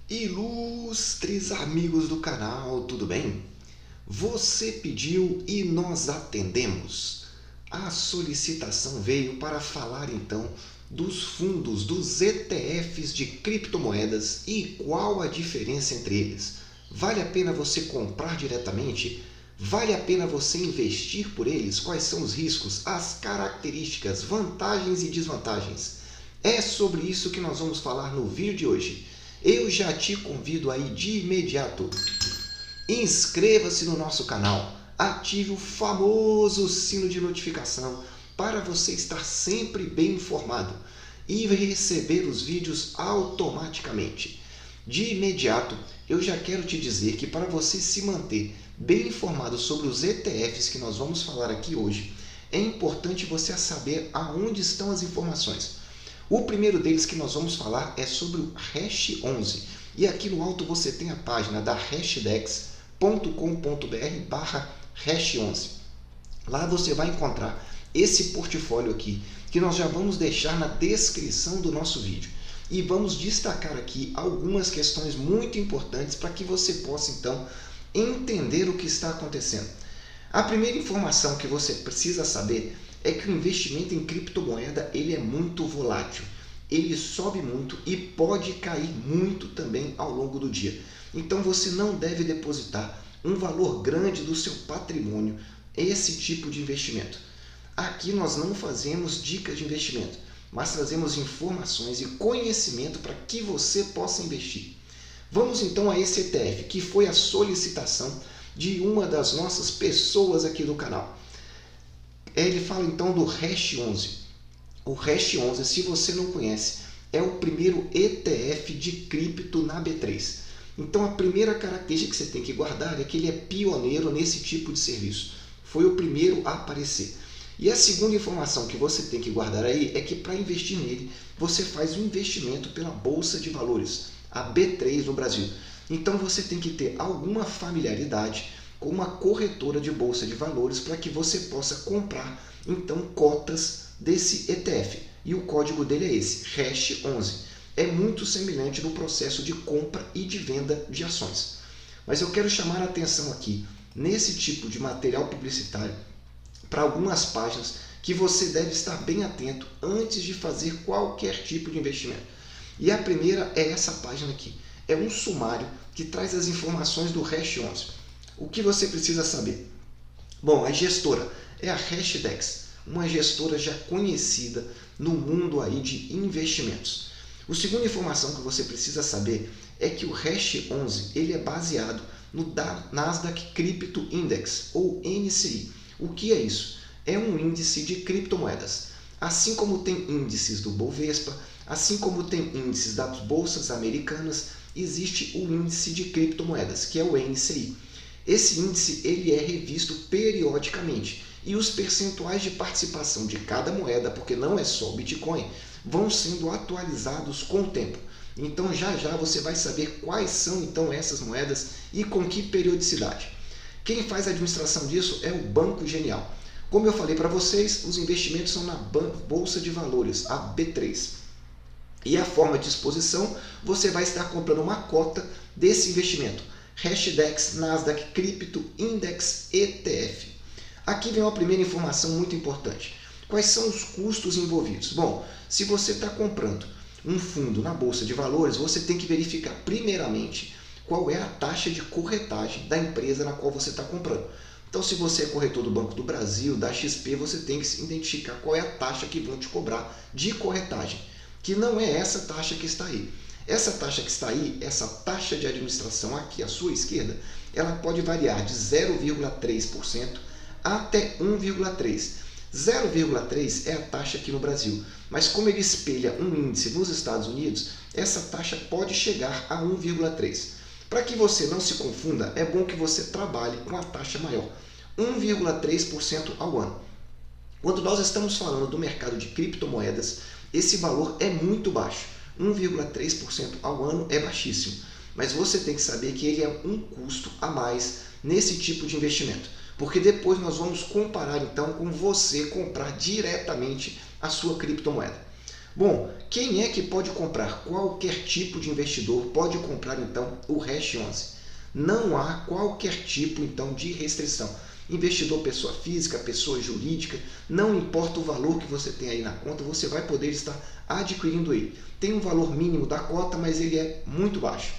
Ilustres amigos do canal, tudo bem? Você pediu e nós atendemos. A solicitação veio para falar então dos fundos, dos ETFs de criptomoedas e qual a diferença entre eles. Vale a pena você comprar diretamente? Vale a pena você investir por eles? Quais são os riscos, as características, vantagens e desvantagens? É sobre isso que nós vamos falar no vídeo de hoje. Eu já te convido aí de imediato. Inscreva-se no nosso canal, ative o famoso sino de notificação para você estar sempre bem informado e receber os vídeos automaticamente. De imediato, eu já quero te dizer que para você se manter bem informado sobre os ETFs que nós vamos falar aqui hoje, é importante você saber aonde estão as informações. O primeiro deles que nós vamos falar é sobre o Hash 11. E aqui no alto você tem a página da hashdex.com.br/hash11. Lá você vai encontrar esse portfólio aqui, que nós já vamos deixar na descrição do nosso vídeo. E vamos destacar aqui algumas questões muito importantes para que você possa então entender o que está acontecendo. A primeira informação que você precisa saber é que o investimento em criptomoeda ele é muito volátil. Ele sobe muito e pode cair muito também ao longo do dia. Então você não deve depositar um valor grande do seu patrimônio em esse tipo de investimento. Aqui nós não fazemos dicas de investimento, mas trazemos informações e conhecimento para que você possa investir. Vamos então a esse ETF, que foi a solicitação de uma das nossas pessoas aqui do canal. Ele fala então do Hash 11. O Hash 11, se você não conhece, é o primeiro ETF de cripto na B3. Então a primeira característica que você tem que guardar é que ele é pioneiro nesse tipo de serviço. Foi o primeiro a aparecer. E a segunda informação que você tem que guardar aí é que para investir nele, você faz um investimento pela Bolsa de Valores, a B3 no Brasil. Então você tem que ter alguma familiaridade com uma corretora de bolsa de valores para que você possa comprar então cotas desse ETF. E o código dele é esse, Hash 11. É muito semelhante no processo de compra e de venda de ações. Mas eu quero chamar a atenção aqui, nesse tipo de material publicitário, para algumas páginas que você deve estar bem atento antes de fazer qualquer tipo de investimento. E a primeira é essa página aqui. É um sumário que traz as informações do Hash 11. O que você precisa saber? Bom, a gestora é a Hashdex, uma gestora já conhecida no mundo aí de investimentos. A segunda informação que você precisa saber é que o Hash 11 ele é baseado no Nasdaq Crypto Index, ou NCI. O que é isso? É um índice de criptomoedas. Assim como tem índices do Bovespa, assim como tem índices das bolsas americanas, existe o índice de criptomoedas, que é o NCI. Esse índice ele é revisto periodicamente e os percentuais de participação de cada moeda, porque não é só o Bitcoin, vão sendo atualizados com o tempo. Então já já você vai saber quais são então essas moedas e com que periodicidade. Quem faz a administração disso é o Banco Genial. Como eu falei para vocês, os investimentos são na Bolsa de Valores, a B3. E a forma de exposição, você vai estar comprando uma cota desse investimento. Hashdex Nasdaq Crypto Index ETF. Aqui vem uma primeira informação muito importante. Quais são os custos envolvidos? Bom, se você está comprando um fundo na Bolsa de Valores, você tem que verificar primeiramente qual é a taxa de corretagem da empresa na qual você está comprando. Então, se você é corretor do Banco do Brasil, da XP, você tem que identificar qual é a taxa que vão te cobrar de corretagem, que não é essa taxa que está aí. Essa taxa que está aí, essa taxa de administração aqui à sua esquerda, ela pode variar de 0,3% até 1,3%. 0,3% é a taxa aqui no Brasil, mas como ele espelha um índice nos Estados Unidos, essa taxa pode chegar a 1,3%. Para que você não se confunda, é bom que você trabalhe com a taxa maior, 1,3% ao ano. Quando nós estamos falando do mercado de criptomoedas, esse valor é muito baixo. 1,3% ao ano é baixíssimo, mas você tem que saber que ele é um custo a mais nesse tipo de investimento, porque depois nós vamos comparar então com você comprar diretamente a sua criptomoeda. Bom, quem é que pode comprar? Qualquer tipo de investidor pode comprar então o Hash 11. Não há qualquer tipo então de restrição. Investidor pessoa física, pessoa jurídica, não importa o valor que você tem aí na conta, você vai poder estar adquirindo ele. Tem um valor mínimo da cota, mas ele é muito baixo.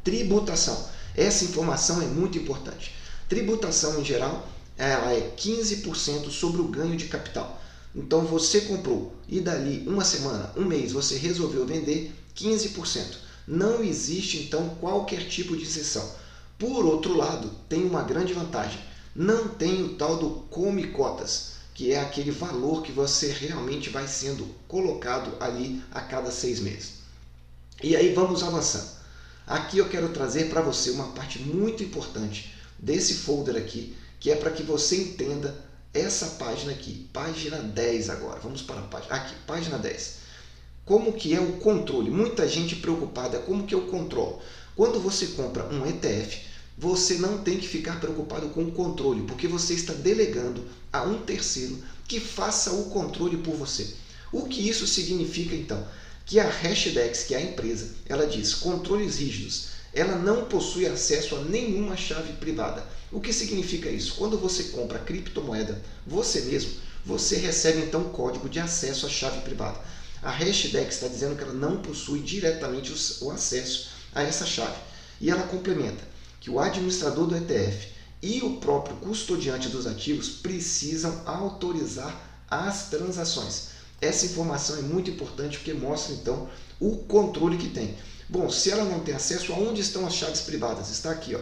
Tributação. Essa informação é muito importante. Tributação em geral, ela é 15% sobre o ganho de capital. Então você comprou e dali uma semana, um mês, você resolveu vender 15%. Não existe então qualquer tipo de isenção. Por outro lado, tem uma grande vantagem. Não tem o tal do come cotas, que é aquele valor que você realmente vai sendo colocado ali a cada 6 meses. E aí vamos avançando. Aqui eu quero trazer para você uma parte muito importante desse folder aqui, que é para que você entenda essa página aqui, página 10 agora. Vamos para a página, aqui, página 10. Como que é o controle? Muita gente preocupada, como que eu controlo? Quando você compra um ETF, você não tem que ficar preocupado com o controle, porque você está delegando a um terceiro que faça o controle por você. O que isso significa então? Que a Hashdex, que é a empresa, ela diz controles rígidos, ela não possui acesso a nenhuma chave privada. O que significa isso? Quando você compra criptomoeda, você mesmo, você recebe então o código de acesso à chave privada. A Hashdex está dizendo que ela não possui diretamente o acesso a essa chave. E ela complementa que o administrador do ETF e o próprio custodiante dos ativos precisam autorizar as transações. Essa informação é muito importante porque mostra então o controle que tem. Bom, se ela não tem acesso, aonde estão as chaves privadas? Está aqui, ó,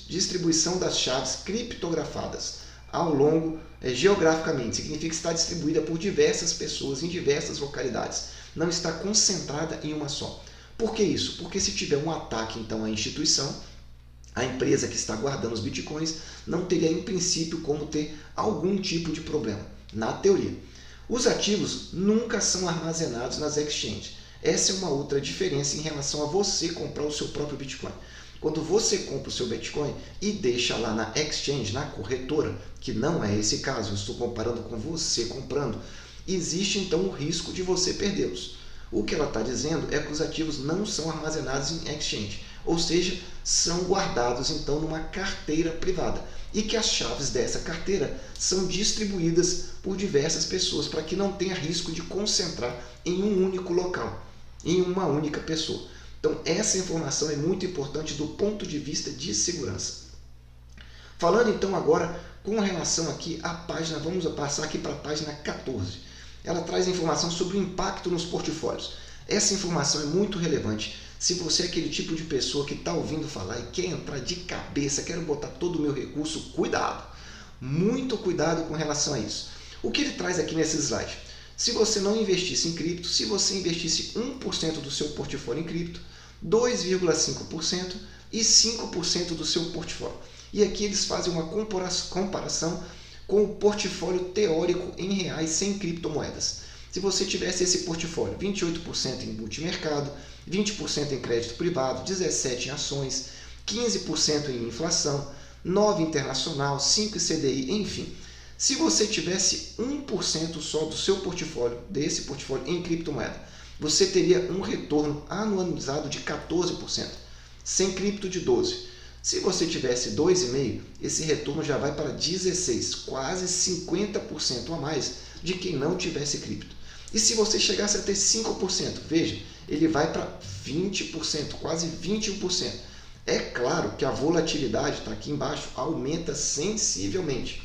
distribuição das chaves criptografadas ao longo geograficamente. Significa que está distribuída por diversas pessoas em diversas localidades. Não está concentrada em uma só. Por que isso? Porque se tiver um ataque então à instituição, a empresa que está guardando os bitcoins não teria em princípio como ter algum tipo de problema, na teoria. Os ativos nunca são armazenados nas exchanges. Essa é uma outra diferença em relação a você comprar o seu próprio Bitcoin. Quando você compra o seu Bitcoin e deixa lá na exchange, na corretora, que não é esse caso, eu estou comparando com você comprando, existe então o risco de você perdê-los. O que ela está dizendo é que os ativos não são armazenados em exchange, ou seja, são guardados então numa carteira privada e que as chaves dessa carteira são distribuídas por diversas pessoas para que não tenha risco de concentrar em um único local, em uma única pessoa. Então essa informação é muito importante do ponto de vista de segurança. Falando então agora com relação aqui à página, vamos passar aqui para a página 14. Ela traz informação sobre o impacto nos portfólios. Essa informação é muito relevante. Se você é aquele tipo de pessoa que está ouvindo falar e quer entrar de cabeça, quero botar todo o meu recurso, cuidado. Muito cuidado com relação a isso. O que ele traz aqui nesse slide? Se você não investisse em cripto, se você investisse 1% do seu portfólio em cripto, 2,5% e 5% do seu portfólio. E aqui eles fazem uma comparação com o portfólio teórico em reais sem criptomoedas. Se você tivesse esse portfólio, 28% em multimercado, 20% em crédito privado, 17% em ações, 15% em inflação, 9% internacional, 5% em CDI, enfim. Se você tivesse 1% só do seu portfólio, desse portfólio em criptomoeda, você teria um retorno anualizado de 14%, sem cripto de 12%. Se você tivesse 2,5%, esse retorno já vai para 16%, quase 50% a mais de quem não tivesse cripto. E se você chegasse a ter 5%, veja, ele vai para 20%, quase 21%. É claro que a volatilidade, está aqui embaixo, aumenta sensivelmente.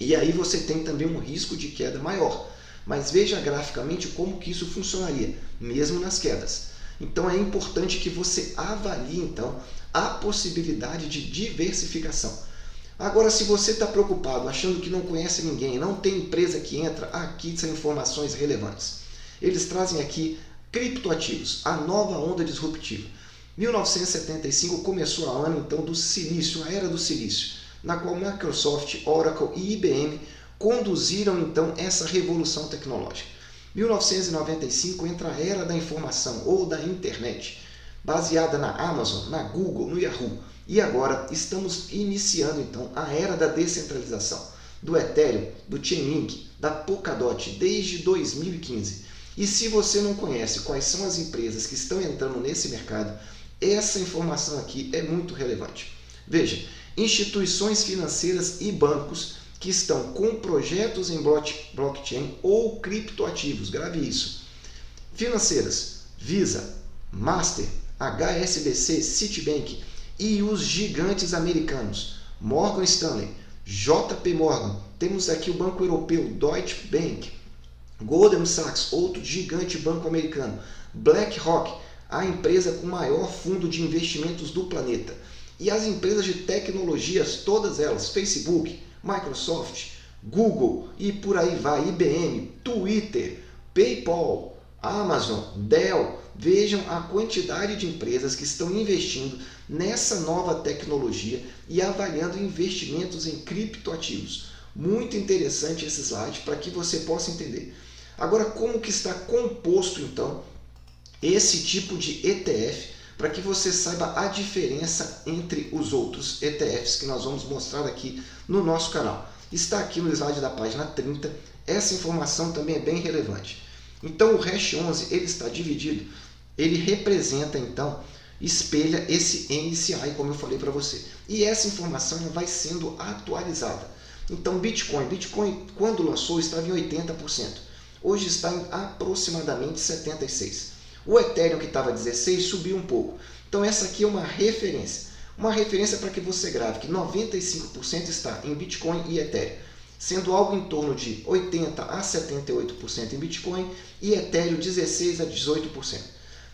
E aí você tem também um risco de queda maior. Mas veja graficamente como que isso funcionaria, mesmo nas quedas. Então é importante que você avalie então a possibilidade de diversificação. Agora, se você está preocupado, achando que não conhece ninguém, não tem empresa que entra, aqui são informações relevantes. Eles trazem aqui criptoativos, a nova onda disruptiva. 1975 começou a ano então do silício, a era do silício, na qual Microsoft, Oracle e IBM conduziram então essa revolução tecnológica. 1995 entra a era da informação ou da internet, baseada na Amazon, na Google, no Yahoo. E agora estamos iniciando então a era da descentralização, do Ethereum, do Chainlink, da Polkadot desde 2015. E se você não conhece quais são as empresas que estão entrando nesse mercado, essa informação aqui é muito relevante. Veja, instituições financeiras e bancos que estão com projetos em blockchain ou criptoativos, grave isso. Financeiras, Visa, Master, HSBC, Citibank e os gigantes americanos, Morgan Stanley, JP Morgan, temos aqui o Banco Europeu, Deutsche Bank, Goldman Sachs, outro gigante banco americano, BlackRock, a empresa com maior fundo de investimentos do planeta, e as empresas de tecnologias, todas elas, Facebook, Microsoft, Google e por aí vai, IBM, Twitter, PayPal, Amazon, Dell. Vejam a quantidade de empresas que estão investindo nessa nova tecnologia e avaliando investimentos em criptoativos. Muito interessante esse slide para que você possa entender. Agora, como que está composto então esse tipo de ETF, para que você saiba a diferença entre os outros ETFs que nós vamos mostrar aqui no nosso canal. Está aqui no slide da página 30, essa informação também é bem relevante. Então o Hash 11 ele está dividido, ele representa então, espelha esse NCI, como eu falei para você. E essa informação vai sendo atualizada. Então Bitcoin quando lançou estava em 80%, hoje está em aproximadamente 76%. O Ethereum, que estava 16%, subiu um pouco. Então essa aqui é uma referência para que você grave que 95% está em Bitcoin e Ethereum, sendo algo em torno de 80% a 78% em Bitcoin e Ethereum 16% a 18%.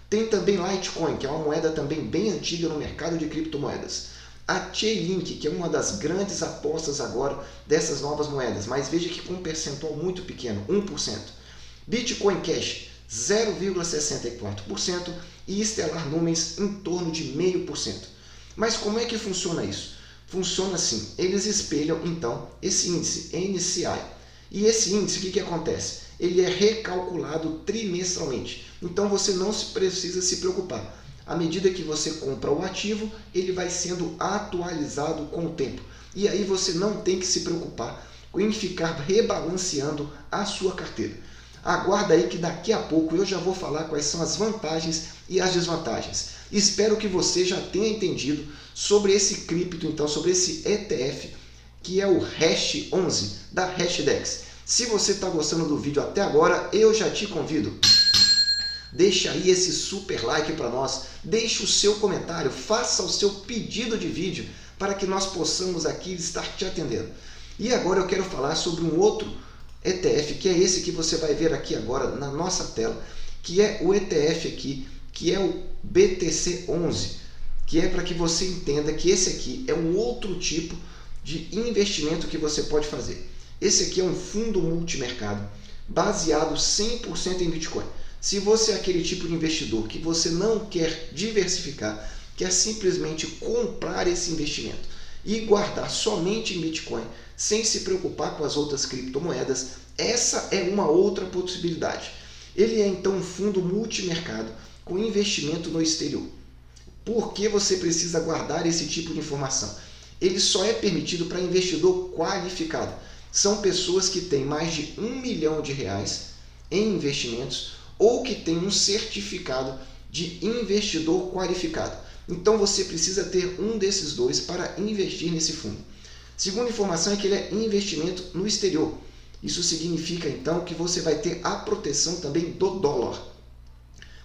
Tem também Litecoin, que é uma moeda também bem antiga no mercado de criptomoedas. A Chainlink, que é uma das grandes apostas agora dessas novas moedas, mas veja que com um percentual muito pequeno, 1%. Bitcoin Cash, 0,64% e Stellar Lumens em torno de 0,5%. Mas como é que funciona isso? Funciona assim, eles espelham então esse índice, NCI. E esse índice, o que acontece? Ele é recalculado trimestralmente, então você não precisa se preocupar. À medida que você compra o ativo, ele vai sendo atualizado com o tempo. E aí você não tem que se preocupar em ficar rebalanceando a sua carteira. Aguarda aí que daqui a pouco eu já vou falar quais são as vantagens e as desvantagens. Espero que você já tenha entendido sobre esse cripto, então, sobre esse ETF, que é o Hash 11 da Hashdex. Se você está gostando do vídeo até agora, eu já te convido. Deixa aí esse super like para nós, deixe o seu comentário, faça o seu pedido de vídeo para que nós possamos aqui estar te atendendo. E agora eu quero falar sobre um outro ETF, que é esse que você vai ver aqui agora na nossa tela, que é o ETF aqui, que é o BTC11, que é para que você entenda que esse aqui é um outro tipo de investimento que você pode fazer. Esse aqui é um fundo multimercado, baseado 100% em Bitcoin. Se você é aquele tipo de investidor que você não quer diversificar, quer simplesmente comprar esse investimento e guardar somente em Bitcoin, sem se preocupar com as outras criptomoedas, essa é uma outra possibilidade. Ele é então um fundo multimercado com investimento no exterior. Por que você precisa guardar esse tipo de informação? Ele só é permitido para investidor qualificado. São pessoas que têm mais de R$1 milhão em investimentos ou que têm um certificado de investidor qualificado. Então você precisa ter um desses dois para investir nesse fundo. Segunda informação é que ele é investimento no exterior. Isso significa então que você vai ter a proteção também do dólar.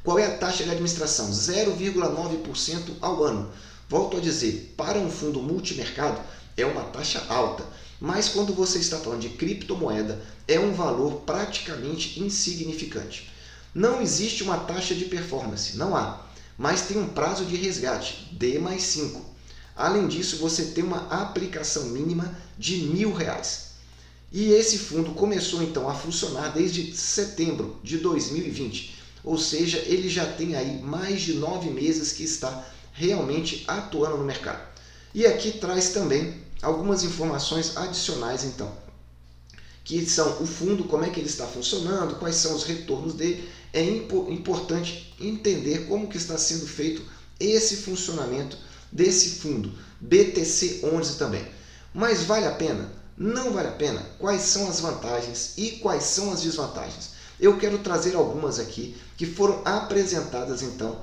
Qual é a taxa de administração? 0,9% ao ano. Volto a dizer, para um fundo multimercado é uma taxa alta, mas quando você está falando de criptomoeda é um valor praticamente insignificante. Não existe uma taxa de performance, não há, mas tem um prazo de resgate, D+5. Além disso, você tem uma aplicação mínima de R$1.000. E esse fundo começou então a funcionar desde setembro de 2020, ou seja, ele já tem aí mais de 9 meses que está realmente atuando no mercado. E aqui traz também algumas informações adicionais então, que são o fundo, como é que ele está funcionando, quais são os retornos dele. É importante entender como que está sendo feito esse funcionamento desse fundo, BTC11 também. Mas vale a pena? Não vale a pena? Quais são as vantagens e quais são as desvantagens? Eu quero trazer algumas aqui que foram apresentadas então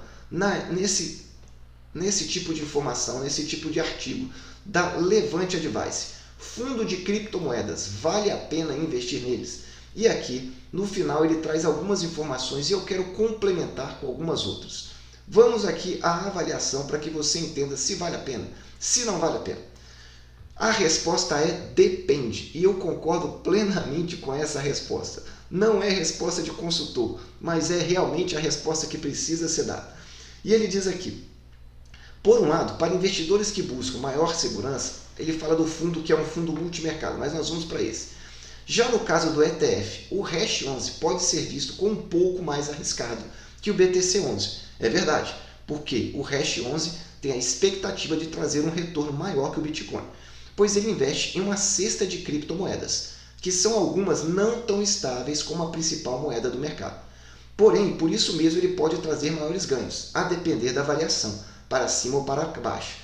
nesse tipo de informação, nesse tipo de artigo da Levante Advice. Fundo de criptomoedas, vale a pena investir neles? E aqui, no final, ele traz algumas informações e eu quero complementar com algumas outras. Vamos aqui à avaliação para que você entenda se vale a pena, se não vale a pena. A resposta é depende, e eu concordo plenamente com essa resposta. Não é resposta de consultor, mas é realmente a resposta que precisa ser dada. E ele diz aqui, por um lado, para investidores que buscam maior segurança, ele fala do fundo que é um fundo multimercado, mas nós vamos para esse. Já no caso do ETF, o Hash 11 pode ser visto como um pouco mais arriscado que o BTC 11. É verdade, porque o Hash 11 tem a expectativa de trazer um retorno maior que o Bitcoin, pois ele investe em uma cesta de criptomoedas, que são algumas não tão estáveis como a principal moeda do mercado. Porém, por isso mesmo ele pode trazer maiores ganhos, a depender da variação, para cima ou para baixo,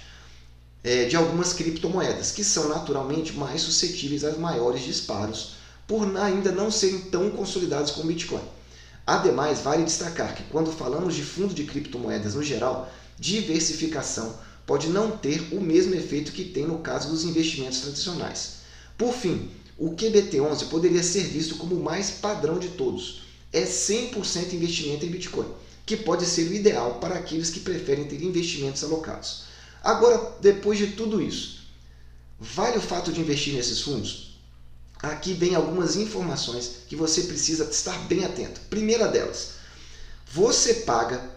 de algumas criptomoedas, que são naturalmente mais suscetíveis a maiores disparos, por ainda não serem tão consolidados como o Bitcoin. Ademais, vale destacar que quando falamos de fundo de criptomoedas no geral, diversificação pode não ter o mesmo efeito que tem no caso dos investimentos tradicionais. Por fim, o QBT11 poderia ser visto como o mais padrão de todos. É 100% investimento em Bitcoin, que pode ser o ideal para aqueles que preferem ter investimentos alocados. Agora, depois de tudo isso, vale o fato de investir nesses fundos? Aqui vem algumas informações que você precisa estar bem atento. Primeira delas, você paga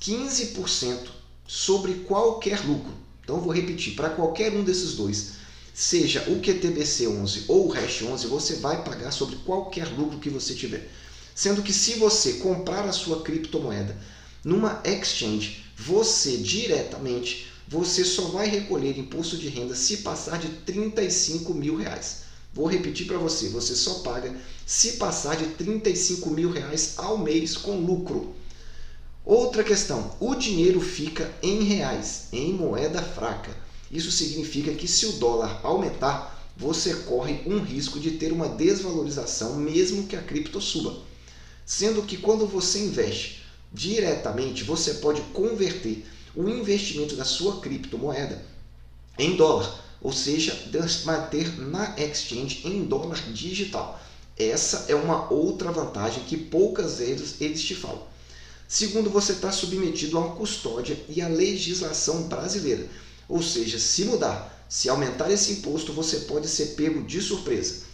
15% sobre qualquer lucro. Então, vou repetir, para qualquer um desses dois, seja o QTBC11 ou o Hash 11, você vai pagar sobre qualquer lucro que você tiver. Sendo que se você comprar a sua criptomoeda numa exchange, você só vai recolher imposto de renda se passar de R$35 mil. Vou repetir para você, você só paga se passar de R$35 mil ao mês com lucro. Outra questão, o dinheiro fica em reais, em moeda fraca. Isso significa que se o dólar aumentar, você corre um risco de ter uma desvalorização mesmo que a cripto suba. Sendo que quando você investe diretamente, você pode converter o investimento da sua criptomoeda em dólar, ou seja, manter na exchange em dólar digital. Essa é uma outra vantagem que poucas vezes eles te falam. Segundo, você está submetido a uma custódia e à legislação brasileira, ou seja, se mudar, se aumentar esse imposto, você pode ser pego de surpresa.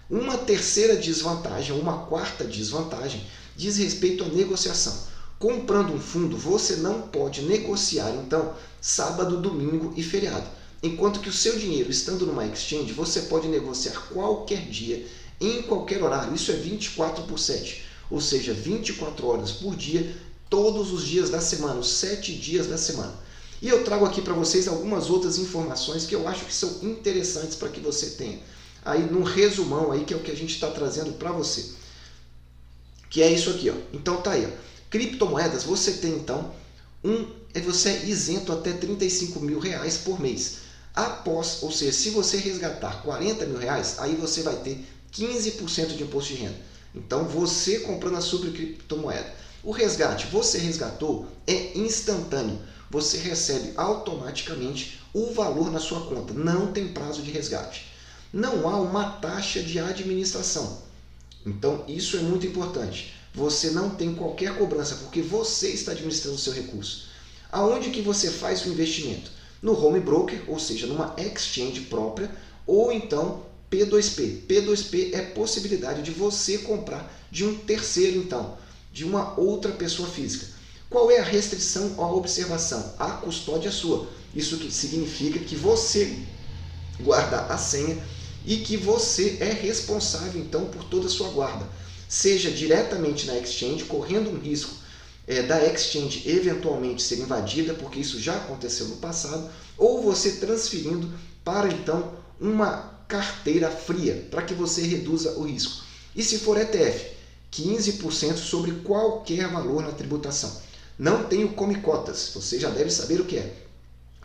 Uma terceira desvantagem, uma quarta desvantagem, diz respeito à negociação. Comprando um fundo, você não pode negociar, então, sábado, domingo e feriado. Enquanto que o seu dinheiro, estando numa exchange, você pode negociar qualquer dia, em qualquer horário. Isso é 24/7, ou seja, 24 horas por dia, todos os dias da semana, os 7 dias da semana. E eu trago aqui para vocês algumas outras informações que eu acho que são interessantes para que você tenha. Aí, num resumão aí, que é o que a gente está trazendo para você. Que é isso aqui, ó. Então tá aí, ó. Criptomoedas, você tem então você é isento até R$35 mil por mês. Após, ou seja, se você resgatar R$40 mil, aí você vai ter 15% de imposto de renda. Então, você comprando a sua criptomoeda. O resgate, você resgatou, é instantâneo. Você recebe automaticamente o valor na sua conta. Não tem prazo de resgate. Não há uma taxa de administração. Então, isso é muito importante. Você não tem qualquer cobrança, porque você está administrando o seu recurso. Aonde que você faz o investimento? No home broker, ou seja, numa exchange própria, ou então P2P. P2P é possibilidade de você comprar de um terceiro, então, de uma outra pessoa física. Qual é a restrição à observação? A custódia é sua. Isso que significa que você guarda a senha e que você é responsável, então, por toda a sua guarda. Seja diretamente na exchange, correndo um risco da exchange eventualmente ser invadida, porque isso já aconteceu no passado, ou você transferindo para, então, uma carteira fria, para que você reduza o risco. E se for ETF, 15% sobre qualquer valor na tributação. Não tem o come cotas, você já deve saber o que é.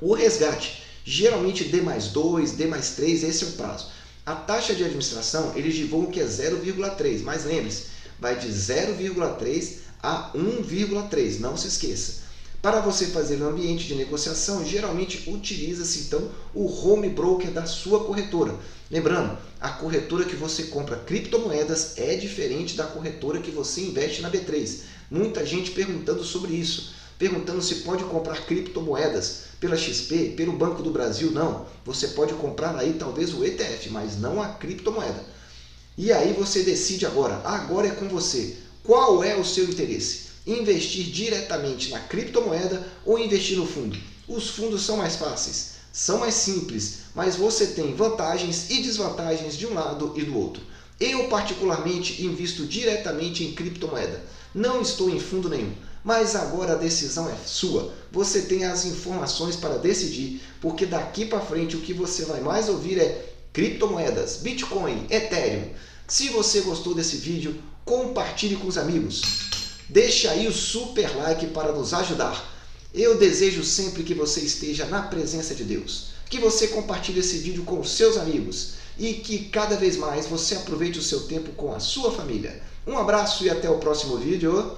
O resgate, geralmente D+2, D+3, esse é o prazo. A taxa de administração, eles divulgam que é 0,3, mas lembre-se, vai de 0,3 a 1,3, não se esqueça. Para você fazer no ambiente de negociação, geralmente utiliza-se então o home broker da sua corretora. Lembrando, a corretora que você compra criptomoedas é diferente da corretora que você investe na B3. Muita gente perguntando sobre isso, perguntando se pode comprar criptomoedas pela XP, pelo Banco do Brasil. Não, você pode comprar aí talvez o ETF, mas não a criptomoeda. E aí você decide agora é com você. Qual é o seu interesse? Investir diretamente na criptomoeda ou investir no fundo? Os fundos são mais fáceis, são mais simples, mas você tem vantagens e desvantagens de um lado e do outro. Eu particularmente invisto diretamente em criptomoeda. Não estou em fundo nenhum, mas agora a decisão é sua. Você tem as informações para decidir, porque daqui para frente o que você vai mais ouvir é criptomoedas, Bitcoin, Ethereum. Se você gostou desse vídeo, compartilhe com os amigos. Deixe aí o super like para nos ajudar. Eu desejo sempre que você esteja na presença de Deus, que você compartilhe esse vídeo com os seus amigos e que cada vez mais você aproveite o seu tempo com a sua família. Um abraço e até o próximo vídeo.